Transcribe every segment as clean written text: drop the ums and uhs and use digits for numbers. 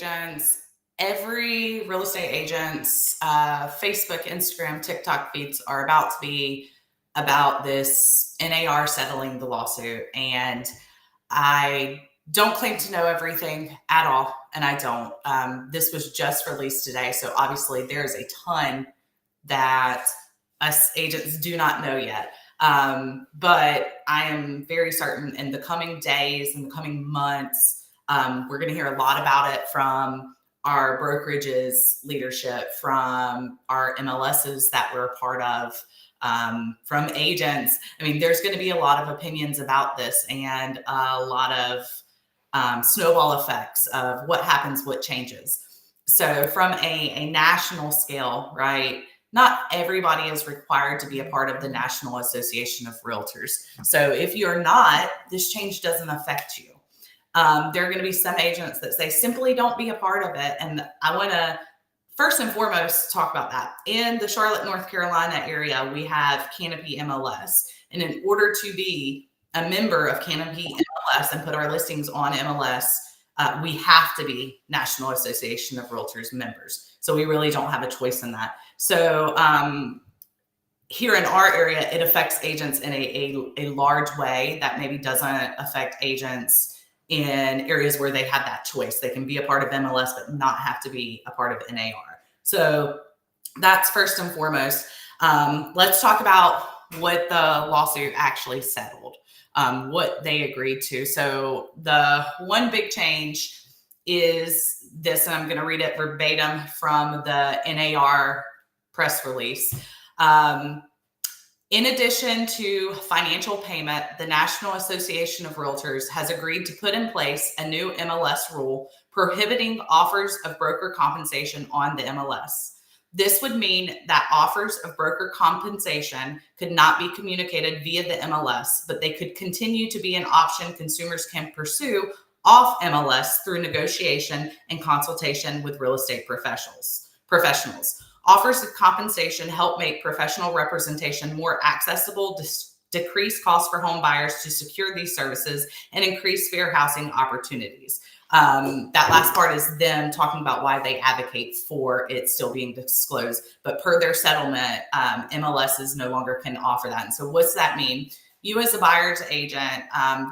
agents, every real estate agent's Facebook, Instagram, TikTok feeds are about to be about this NAR settling the lawsuit. And I don't claim to know everything at all, and I don't. This was just released today, so obviously there's a ton that us agents do not know yet. But I am very certain in the coming days, in the coming months, we're going to hear a lot about it from our brokerage's leadership, from our MLSs that we're a part of, from agents. I mean, there's going to be a lot of opinions about this and a lot of snowball effects of what happens, what changes. So from a national scale, right? Not everybody is required to be a part of the National Association of Realtors. So if you're not, this change doesn't affect you. There are going to be some agents that say simply don't be a part of it. And I want to first and foremost talk about that. In the Charlotte, North Carolina area, we have Canopy MLS. And in order to be a member of Canopy MLS and put our listings on MLS, we have to be National Association of Realtors members. So we really don't have a choice in that. So here in our area, it affects agents in a large way that maybe doesn't affect agents in areas where they have that choice. They can be a part of MLS, but not have to be a part of NAR. So that's first and foremost. Let's talk about what the lawsuit actually settled, what they agreed to. So the one big change is this, and I'm going to read it verbatim from the NAR press release. In addition to financial payment, the National Association of Realtors has agreed to put in place a new MLS rule prohibiting offers of broker compensation on the MLS. This would mean that offers of broker compensation could not be communicated via the MLS, but they could continue to be an option consumers can pursue off MLS through negotiation and consultation with real estate professionals. Offers of compensation help make professional representation more accessible, decrease costs for home buyers to secure these services, and increase fair housing opportunities. That last part is them talking about why they advocate for it still being disclosed. But per their settlement, MLSs no longer can offer that. And so what's that mean? You as a buyer's agent,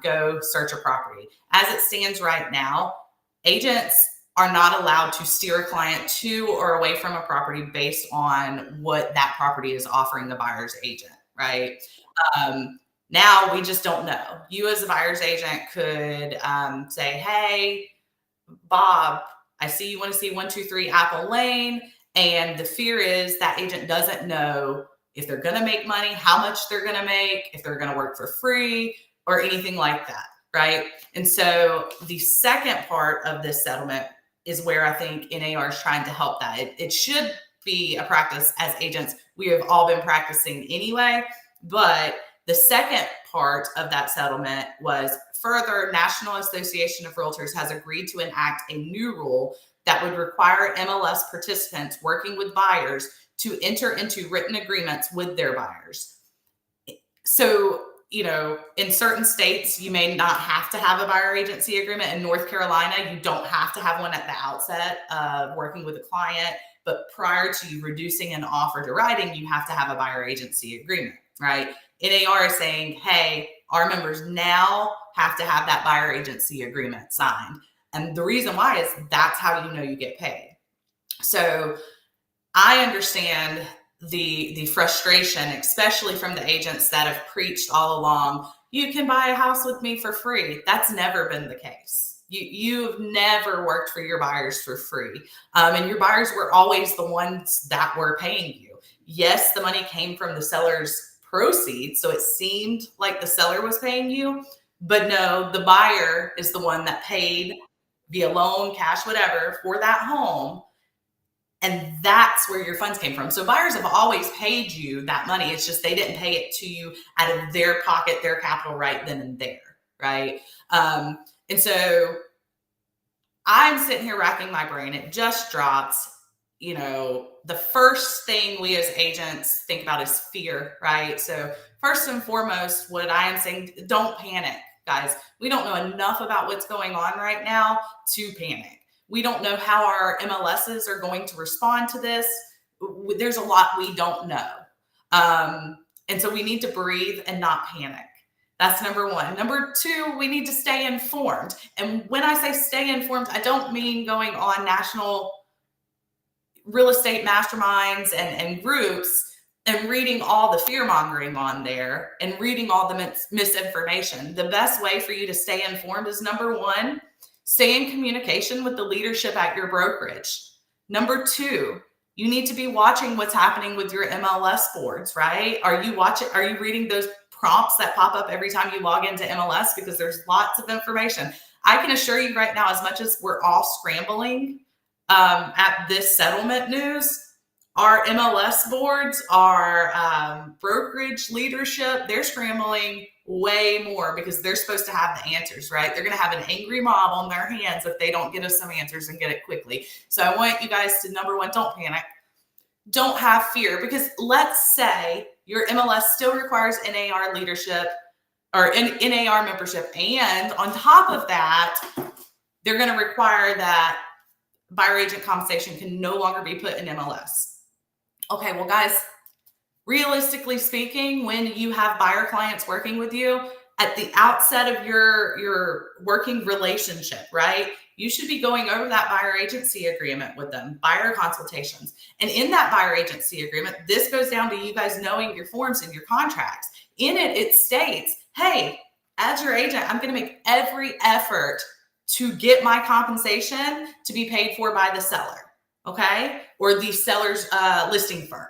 go search a property. As it stands right now, agents are not allowed to steer a client to or away from a property based on what that property is offering the buyer's agent, right? Now we just don't know. You as a buyer's agent could say, hey, Bob, I see you want to see 123 Apple Lane. And the fear is that agent doesn't know if they're going to make money, how much they're going to make, if they're going to work for free or anything like that, right? And so the second part of this settlement is where I think NAR is trying to help that. It should be a practice as agents. We have all been practicing anyway, but the second part of that settlement was further, National Association of Realtors has agreed to enact a new rule that would require MLS participants working with buyers to enter into written agreements with their buyers. So, you know, in certain states, you may not have to have a buyer agency agreement. In North Carolina, you don't have to have one at the outset of working with a client, but prior to you reducing an offer to writing, you have to have a buyer agency agreement, right? NAR is saying, hey, our members now have to have that buyer agency agreement signed. And the reason why is that's how you know you get paid. So I understand the frustration, especially from the agents that have preached all along, you can buy a house with me for free. That's never been the case. You've never worked for your buyers for free. And your buyers were always the ones that were paying you. Yes, the money came from the seller's proceeds, so it seemed like the seller was paying you, but no, the buyer is the one that paid via loan, cash, whatever, for that home. And that's where your funds came from. So buyers have always paid you that money. It's just they didn't pay it to you out of their pocket, their capital right then and there, right? And so I'm sitting here racking my brain. It just drops. You know, the first thing we as agents think about is fear, right? So first and foremost, what I am saying, don't panic, guys. We don't know enough about what's going on right now to panic. We don't know how our MLSs are going to respond to this. There's a lot we don't know. And so we need to breathe and not panic. That's number one. Number two, we need to stay informed. And when I say stay informed, I don't mean going on national real estate masterminds and groups and reading all the fear mongering on there and reading all the misinformation. The best way for you to stay informed is number one, stay in communication with the leadership at your brokerage. Number two, you need to be watching what's happening with your MLS boards, right? Are you reading those prompts that pop up every time you log into MLS? Because there's lots of information. I can assure you right now, as much as we're all scrambling at this settlement news, our MLS boards, our brokerage leadership, they're scrambling way more because they're supposed to have the answers, right? They're going to have an angry mob on their hands if they don't get us some answers and get it quickly. So I want you guys to, number one, don't panic. Don't have fear, because let's say your MLS still requires NAR leadership or NAR membership. And on top of that, they're going to require that buyer agent compensation can no longer be put in MLS. Okay, well, guys, realistically speaking, when you have buyer clients working with you at the outset of your working relationship, right? You should be going over that buyer agency agreement with them, buyer consultations. And in that buyer agency agreement, this goes down to you guys knowing your forms and your contracts. In it, it states, hey, as your agent, I'm going to make every effort to get my compensation to be paid for by the seller, okay? Or the seller's listing firm.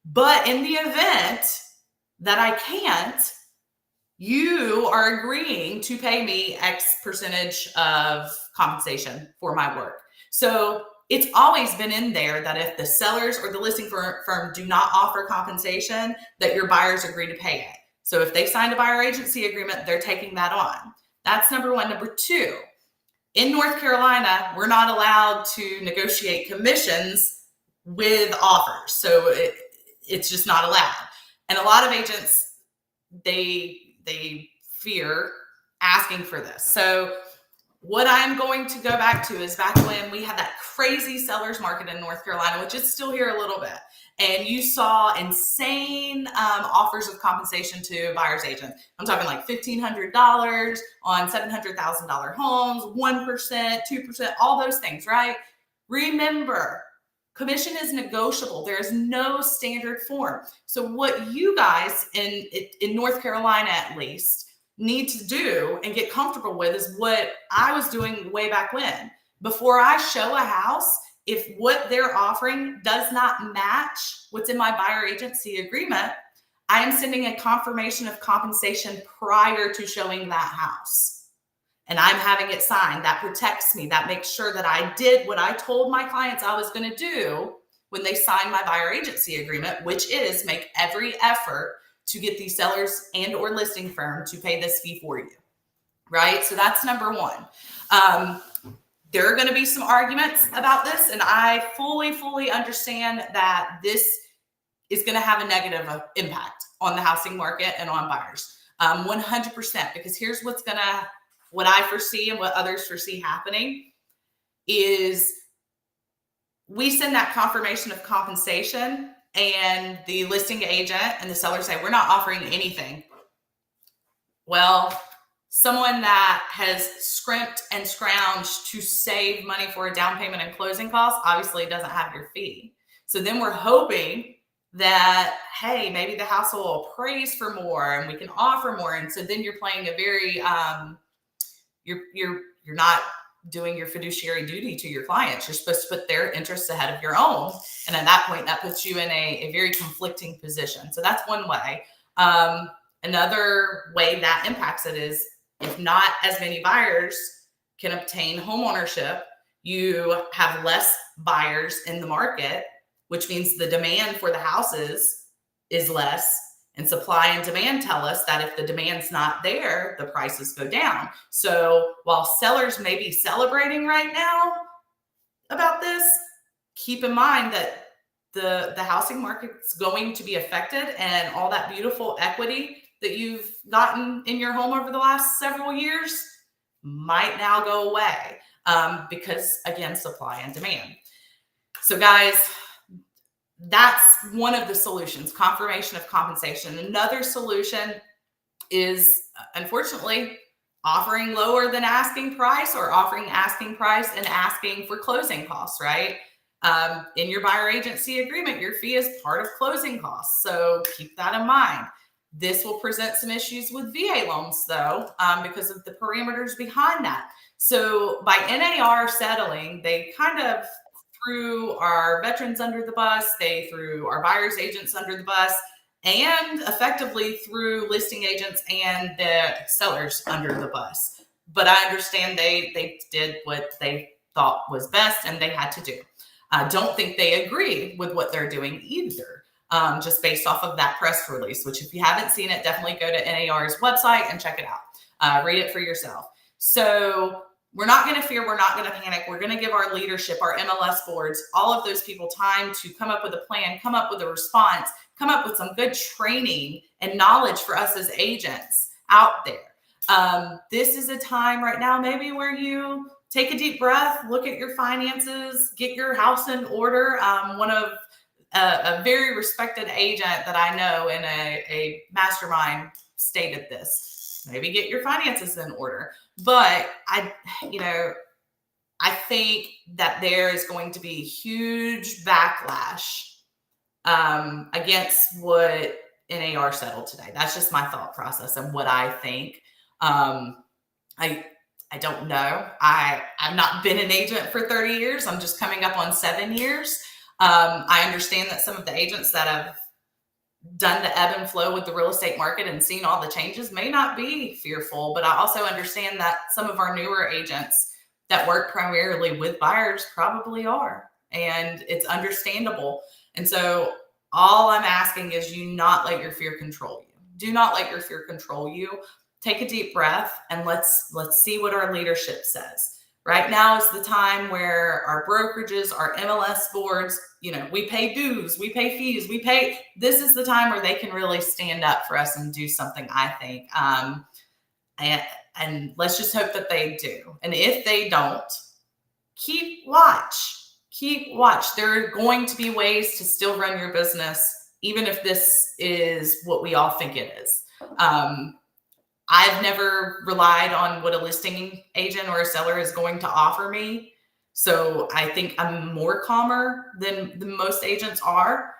But in the event that I can't, you are agreeing to pay me X percentage of compensation for my work. So it's always been in there that if the sellers or the listing firm do not offer compensation, that your buyers agree to pay it. So if they signed a buyer agency agreement, they're taking that on. That's number one. Number two, in North Carolina, we're not allowed to negotiate commissions with offers. So it's just not allowed. And a lot of agents, they fear asking for this. So what I'm going to go back to is back when we had that crazy seller's market in North Carolina, which is still here a little bit. And you saw insane offers of compensation to buyer's agents. I'm talking like $1,500 on $700,000 homes, 1%, 2%, all those things, right? Remember, commission is negotiable. There is no standard form. So what you guys in North Carolina, at least, need to do and get comfortable with is what I was doing way back when. Before I show a house, if what they're offering does not match what's in my buyer agency agreement, I am sending a confirmation of compensation prior to showing that house. And I'm having it signed. That protects me. That makes sure that I did what I told my clients I was going to do when they signed my buyer agency agreement, which is make every effort to get the sellers and or listing firm to pay this fee for you, right? So that's number one. There are going to be some arguments about this, and I fully understand that this is going to have a negative impact on the housing market and on buyers, 100%, because here's what I foresee and what others foresee happening is we send that confirmation of compensation and the listing agent and the seller say, we're not offering anything. Well, someone that has scrimped and scrounged to save money for a down payment and closing costs obviously doesn't have your fee. So then we're hoping that, hey, maybe the house will appraise for more and we can offer more. And so then you're playing a very, you're not doing your fiduciary duty to your clients. You're supposed to put their interests ahead of your own. And at that point, that puts you in a very conflicting position. So that's one way. Another way that impacts it is if not as many buyers can obtain home ownership, you have less buyers in the market, which means the demand for the houses is less. And supply and demand tell us that if the demand's not there, the prices go down. So while sellers may be celebrating right now about this, keep in mind that the housing market's going to be affected, and all that beautiful equity that you've gotten in your home over the last several years might now go away. because, again, supply and demand. So, guys, that's one of the solutions, confirmation of compensation. Another solution is, unfortunately, offering lower than asking price, or offering asking price and asking for closing costs, right? In your buyer agency agreement, your fee is part of closing costs. So keep that in mind. This will present some issues with VA loans, though, because of the parameters behind that. So by NAR settling, they kind of threw our veterans under the bus. They threw our buyers agents under the bus, and effectively threw listing agents and the sellers under the bus. But I understand they did what they thought was best and they had to do. I don't think they agree with what they're doing either, just based off of that press release, which, if you haven't seen it, definitely go to NAR's website and check it out. Read it for yourself. So we're not going to fear. We're not going to panic. We're going to give our leadership, our MLS boards, all of those people time to come up with a plan, come up with a response, come up with some good training and knowledge for us as agents out there. This is a time right now, maybe, where you take a deep breath, look at your finances, get your house in order. One of a very respected agent that I know in a mastermind stated this: maybe get your finances in order. But I think that there is going to be huge backlash against what NAR settled today. That's just my thought process and what I think. I don't know. I've not been an agent for 30 years. I'm just coming up on 7 years. I understand that some of the agents that have done the ebb and flow with the real estate market and seen all the changes may not be fearful, but I also understand that some of our newer agents that work primarily with buyers probably are, and it's understandable. And so all I'm asking is you not let your fear control you. Do not let your fear control you. Take a deep breath and let's see what our leadership says. Right now is the time where our brokerages, our MLS boards, we pay dues, we pay fees, this is the time where they can really stand up for us and do something, I think. And let's just hope that they do. And if they don't, keep watch. There are going to be ways to still run your business, even if this is what we all think it is. I've never relied on what a listing agent or a seller is going to offer me. So I think I'm more calmer than most agents are.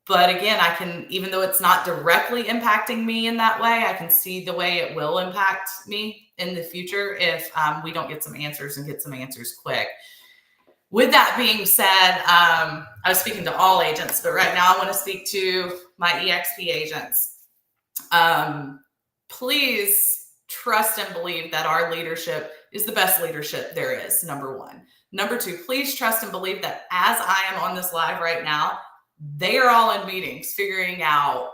But again, I can, even though it's not directly impacting me in that way, I can see the way it will impact me in the future if we don't get some answers and get some answers quick. With that being said, I was speaking to all agents, but right now I want to speak to my EXP agents. Please trust and believe that our leadership is the best leadership there is, number one. Number two, please trust and believe that as I am on this live right now, they are all in meetings figuring out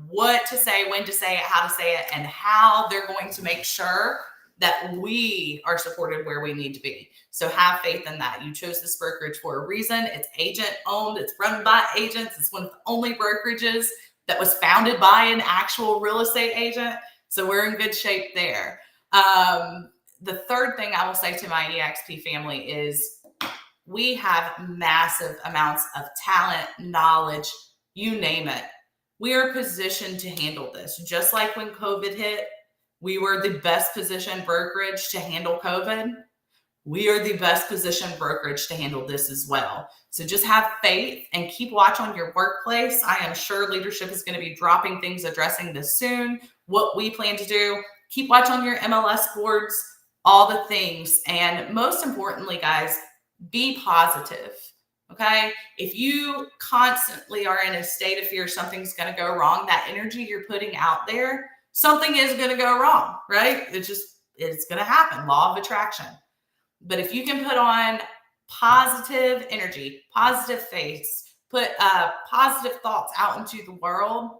what to say, when to say it, how to say it, and how they're going to make sure that we are supported where we need to be. So have faith in that. You chose this brokerage for a reason. It's agent owned. It's run by agents. It's one of the only brokerages that was founded by an actual real estate agent. So we're in good shape there. The third thing I will say to my EXP family is we have massive amounts of talent, knowledge, you name it. We are positioned to handle this. Just like when COVID hit, we were the best positioned brokerage to handle COVID. We are the best positioned brokerage to handle this as well. So just have faith and keep watch on your workplace. I am sure leadership is going to be dropping things, addressing this soon. What we plan to do, keep watch on your MLS boards, all the things. And most importantly, guys, be positive. Okay. If you constantly are in a state of fear, something's going to go wrong, that energy you're putting out there, something is going to go wrong, right? It's going to happen. Law of attraction. But if you can put on positive energy, positive face, put positive thoughts out into the world,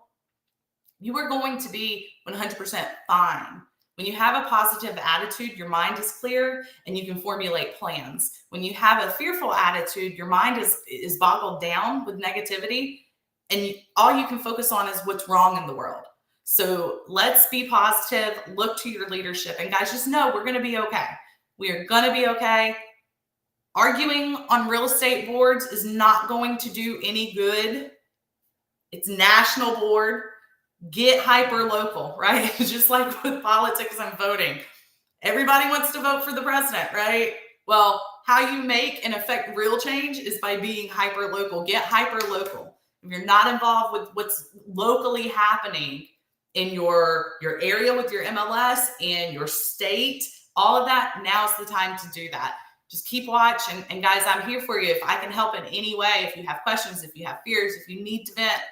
you are going to be 100% fine. When you have a positive attitude, your mind is clear and you can formulate plans. When you have a fearful attitude, your mind is boggled down with negativity, and all you can focus on is what's wrong in the world. So let's be positive, look to your leadership, and guys, just know we're going to be okay. We are going to be okay. Arguing on real estate boards is not going to do any good. It's national board. Get hyper local, right? Just like with politics and voting. Everybody wants to vote for the president, right? Well, how you make and affect real change is by being hyper local. Get hyper local. If you're not involved with what's locally happening in your area with your MLS and your state, all of that, now's the time to do that. Just keep watch. And guys, I'm here for you. If I can help in any way, if you have questions, if you have fears, if you need to vent,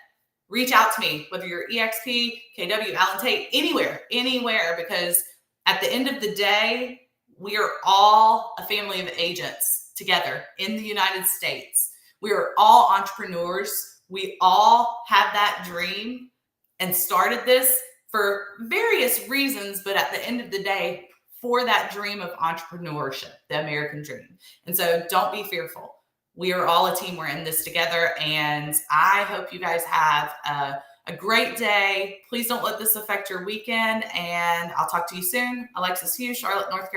reach out to me, whether you're EXP, KW, Allen Tate, anywhere, because at the end of the day, we are all a family of agents together in the United States. We are all entrepreneurs. We all have that dream and started this for various reasons, but at the end of the day, for that dream of entrepreneurship, the American dream. And so don't be fearful. We are all a team. We're in this together. And I hope you guys have a great day. Please don't let this affect your weekend. And I'll talk to you soon. Alexis Hughes, Charlotte, North Carolina.